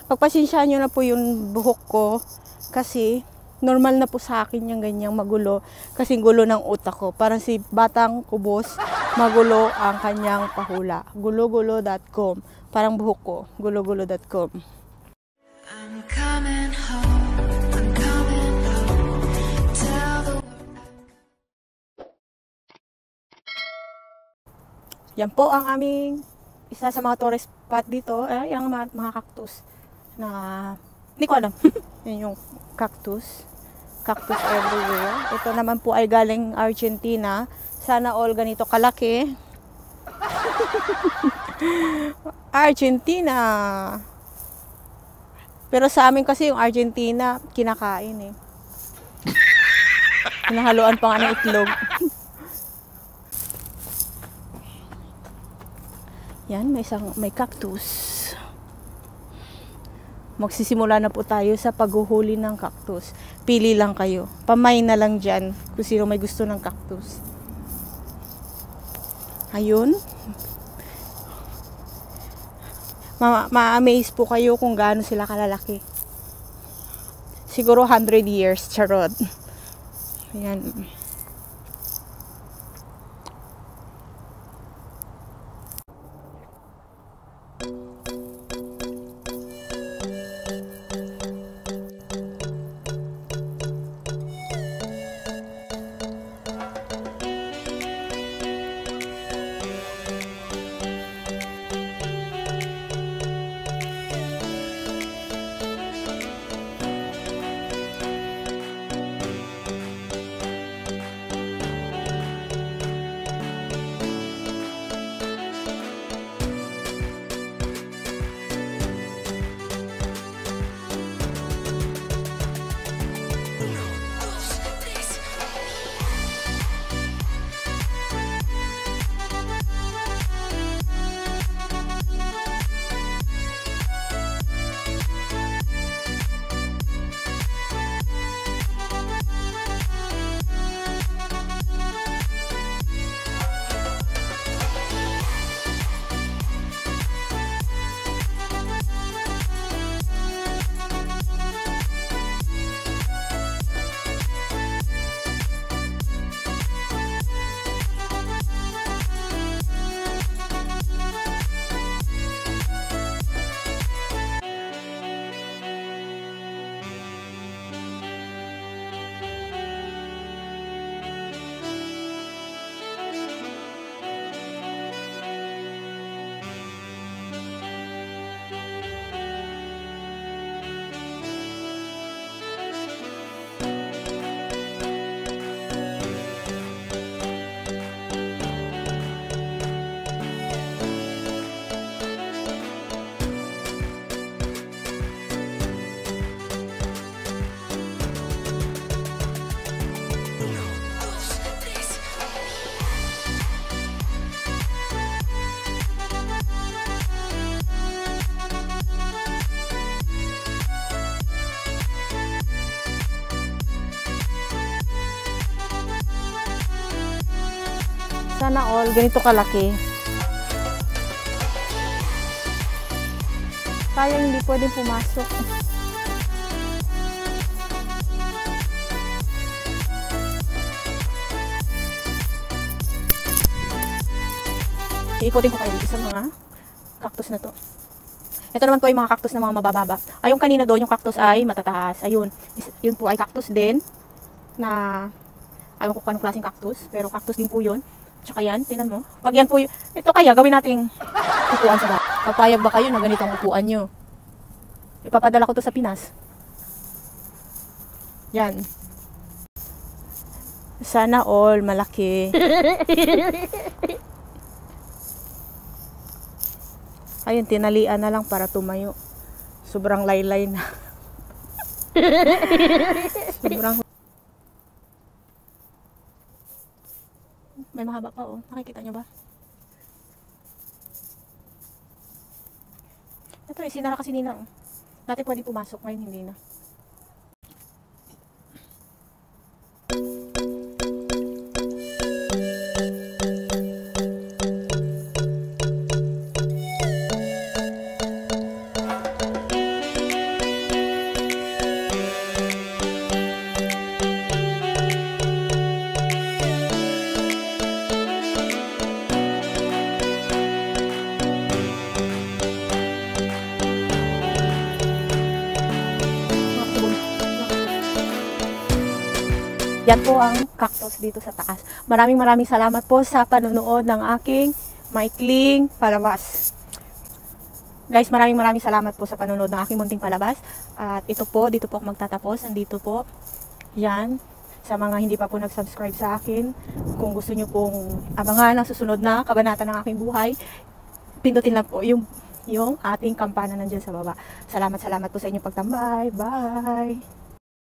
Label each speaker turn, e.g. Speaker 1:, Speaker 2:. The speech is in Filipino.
Speaker 1: Pagpasensyahan nyo na po yung buhok ko kasi normal na po sa akin yung ganyang magulo kasi gulo ng utak ko. Parang si Batang Kubos, magulo ang kanyang pahula. Gulo-gulo.com. Parang buhok ko, gulo-gulo.com.
Speaker 2: I'm coming home, I'm coming home. Tell the
Speaker 1: Yan po ang aming isa sa mga tourist spot dito. Yung mga cactus na hindi ko alam. Yan yung cactus. Cactus everywhere. Ito naman po ay galing Argentina. Sana all ganito kalaki. Argentina. Pero sa amin kasi yung Argentina, kinakain eh. Hinahaluan pa nga ng itlog. Yan, may cactus. Magsisimula na po tayo sa paghuhuli ng cactus. Pili lang kayo. Pamay na lang dyan kung sino may gusto ng cactus. Ayun. Ma-amaze po kayo kung gaano sila kalalaki. Siguro 100 years, charot. Ayan. Sana all ganito kalaki. Sayang hindi pwedeng pumasok. Iikutin ko kayo dito sa mga cactus na to. Ito naman po ay mga cactus na mga mabababa. Ay, yung kanina doon, yung cactus ay matataas. Ayun. Yun po ay cactus din na ayaw ko kung anong klaseng cactus. Pero cactus din po yun. Tsaka yan, tinan mo. Pag yan po, ito kaya gawin nating upuan sa bahay. Papayag ba kayo na ganitong upuan nyo? Ipapadala ko to sa Pinas. Yan. Sana all malaki. Ayun, tinalian na lang para tumayo. Sobrang laylay na. Sobrang... May mahaba pa oh. Nakikita nyo ba? Ito eh, sinara kasi nila oh. Dati pwede pumasok, ngayon hindi na. Yan po ang cactus dito sa taas. Maraming salamat po sa panonood ng aking maikling palabas. Guys, maraming salamat po sa panonood ng aking munting palabas. At ito po, dito po ako magtatapos. Andito po, yan. Sa mga hindi pa po nag-subscribe sa akin, kung gusto nyo pong abangan ang susunod na kabanata ng aking buhay, pindutin lang po yung ating kampana nandyan sa baba. Salamat po sa inyong pagtambay. Bye!